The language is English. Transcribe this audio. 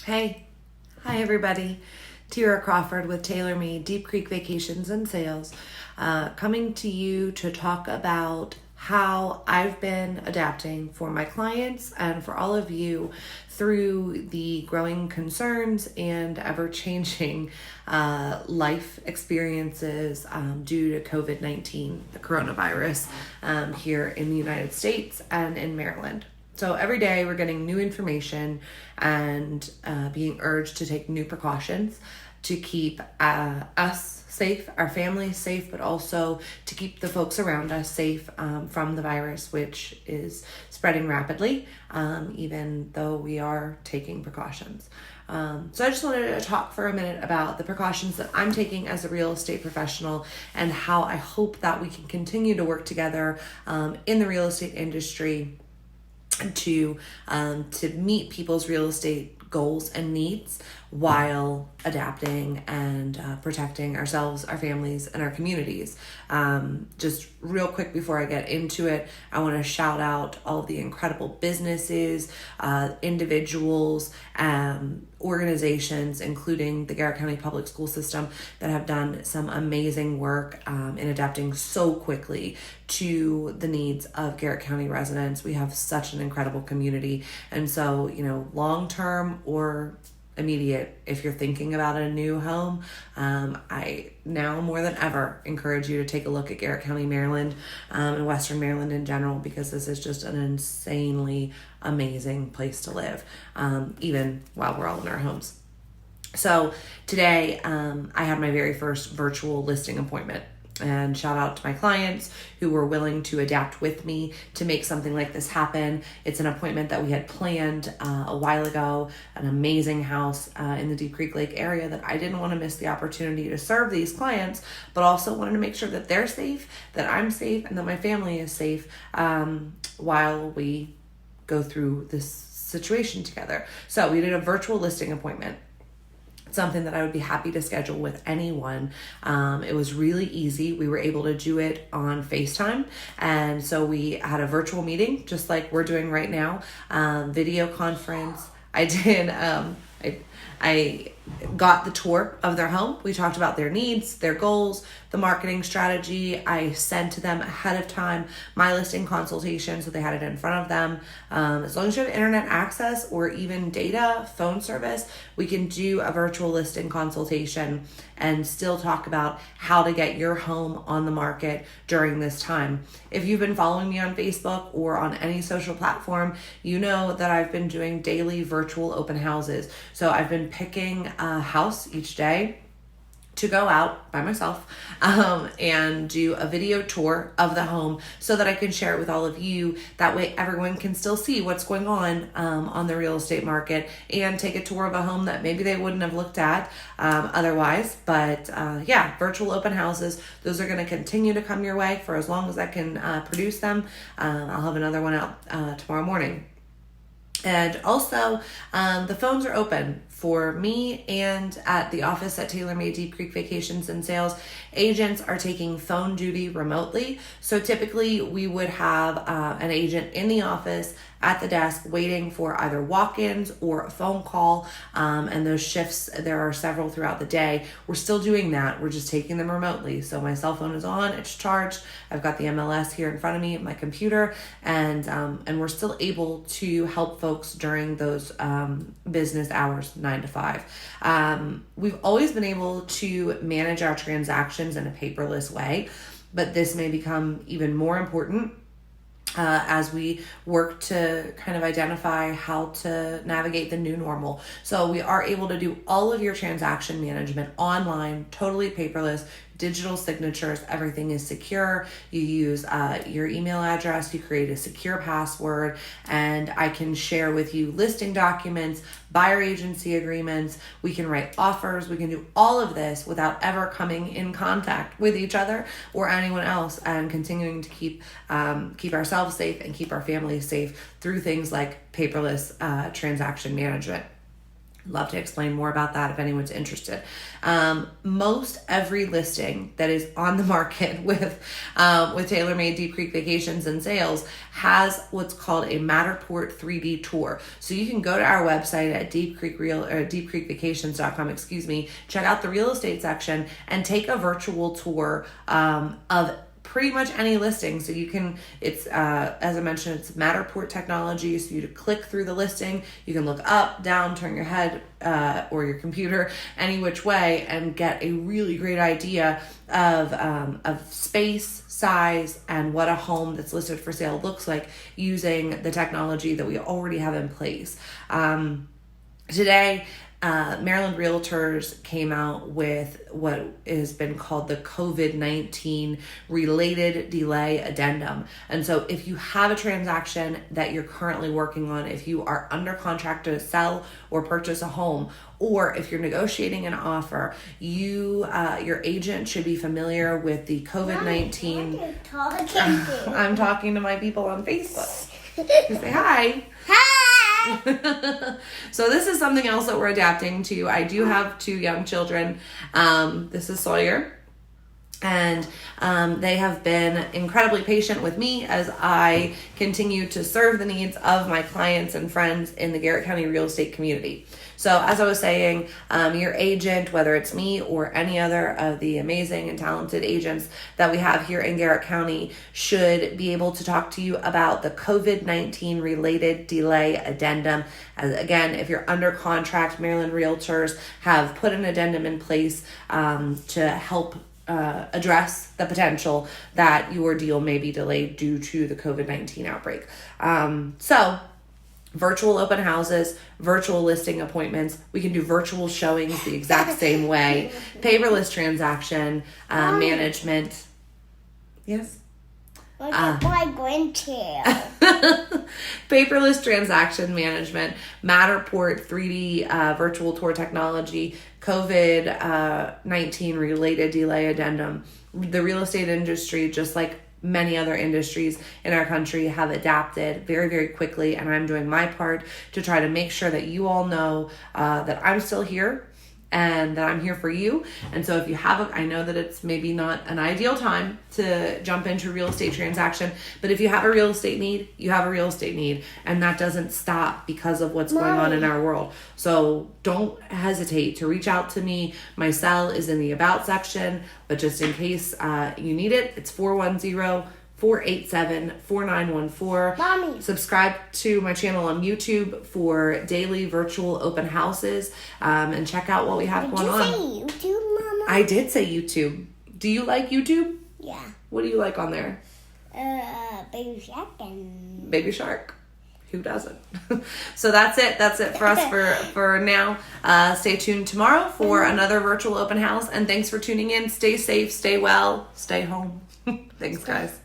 Hey, hi everybody. Tara Crawford with TaylorMade Deep Creek Vacations and Sales, coming to you to talk about how I've been adapting for my clients and for all of you through the growing concerns and ever-changing life experiences due to COVID-19, the coronavirus, here in the United States and in Maryland. So every day we're getting new information and being urged to take new precautions to keep us safe, our families safe, but also to keep the folks around us safe from the virus, which is spreading rapidly, even though we are taking precautions. So I just wanted to talk for a minute about the precautions that I'm taking as a real estate professional and how I hope that we can continue to work together in the real estate industry to meet people's real estate goals and needs while adapting and protecting ourselves, our families, and our communities. Just real quick before I get into it, I want to shout out all of the incredible businesses, individuals, organizations, including the Garrett County Public School System, that have done some amazing work in adapting so quickly to the needs of Garrett County residents. We have such an incredible community. And so, long-term or immediate, if you're thinking about a new home, I now more than ever encourage you to take a look at Garrett County, Maryland, and Western Maryland in general, because this is just an insanely amazing place to live, even while we're all in our homes. So today, I had my very first virtual listing appointment. And shout out to my clients who were willing to adapt with me to make something like this happen. It's an appointment that we had planned a while ago, an amazing house in the Deep Creek Lake area that I didn't want to miss the opportunity to serve these clients, but also wanted to make sure that they're safe, that I'm safe, and that my family is safe while we go through this situation together. So we did a virtual listing appointment. Something that I would be happy to schedule with anyone. It was really easy. We were able to do it on FaceTime. And so we had a virtual meeting, just like we're doing right now, video conference. I got the tour of their home. We talked about their needs, their goals, the marketing strategy. I sent to them ahead of time my listing consultation so they had it in front of them. As long as you have internet access or even data, phone service, we can do a virtual listing consultation and still talk about how to get your home on the market during this time. If you've been following me on Facebook or on any social platform, you know that I've been doing daily virtual open houses. So I've been picking a house each day to go out by myself and do a video tour of the home so that I can share it with all of you. That way everyone can still see what's going on the real estate market and take a tour of a home that maybe they wouldn't have looked at otherwise. But virtual open houses, those are going to continue to come your way for as long as I can produce them. I'll have another one out tomorrow morning. And also, the phones are open for me, and at the office at TaylorMade Deep Creek Vacations and Sales, agents are taking phone duty remotely. So typically we would have an agent in the office at the desk waiting for either walk-ins or a phone call. And those shifts, there are several throughout the day. We're still doing that. We're just taking them remotely. So my cell phone is on, it's charged. I've got the MLS here in front of me, my computer, and we're still able to help folks during those business hours, 9 to 5. We've always been able to manage our transactions in a paperless way, but this may become even more important as we work to kind of identify how to navigate the new normal. So we are able to do all of your transaction management online, totally paperless, digital signatures, everything is secure. You use your email address, you create a secure password, and I can share with you listing documents, buyer agency agreements, we can write offers, we can do all of this without ever coming in contact with each other or anyone else, and continuing to keep ourselves safe and keep our families safe through things like paperless transaction management. Love to explain more about that if anyone's interested. Most every listing that is on the market with TaylorMade Deep Creek Vacations and Sales has what's called a Matterport 3D tour. So you can go to our website at deepcreekvacations.com, check out the real estate section and take a virtual tour of pretty much any listing. So you can, it's as I mentioned, it's Matterport technology. So you click through the listing, you can look up, down, turn your head or your computer any which way and get a really great idea of space, size, and what a home that's listed for sale looks like using the technology that we already have in place. Today, Maryland Realtors came out with what has been called the COVID-19 related delay addendum. And so if you have a transaction that you're currently working on, if you are under contract to sell or purchase a home, or if you're negotiating an offer, your agent should be familiar with the COVID-19. I'm talking to my people on Facebook. Say hi. Hi. So this is something else that we're adapting to. I do have 2 young children. This is Sawyer, and they have been incredibly patient with me as I continue to serve the needs of my clients and friends in the Garrett County real estate community. So as I was saying, your agent, whether it's me or any other of the amazing and talented agents that we have here in Garrett County, should be able to talk to you about the COVID-19 related delay addendum. Again, if you're under contract, Maryland Realtors have put an addendum in place to help address the potential that your deal may be delayed due to the COVID-19 outbreak. So virtual open houses, virtual listing appointments. We can do virtual showings the exact same way. Paperless transaction management. Yes? Look at my grandchild. Paperless transaction management, Matterport 3D virtual tour technology, COVID-19 related delay addendum. The real estate industry, just like many other industries in our country, have adapted very, very quickly, and I'm doing my part to try to make sure that you all know that I'm still here and that I'm here for you. And so if you have I know that it's maybe not an ideal time to jump into a real estate transaction, but if you have a real estate need, you have a real estate need, and that doesn't stop because of what's going on in our world. So don't hesitate to reach out to me. My cell is in the about section, but just in case you need it, it's 410-487-4914. Mommy. Subscribe to my channel on YouTube for daily virtual open houses, and check out what we have going on. Did you say YouTube, Mama? I did say YouTube. Do you like YouTube? Yeah. What do you like on there? Baby Shark and... Baby Shark. Who doesn't? So that's it. That's it for us for now. Stay tuned tomorrow for another virtual open house. And thanks for tuning in. Stay safe, stay well, stay home. Thanks, guys.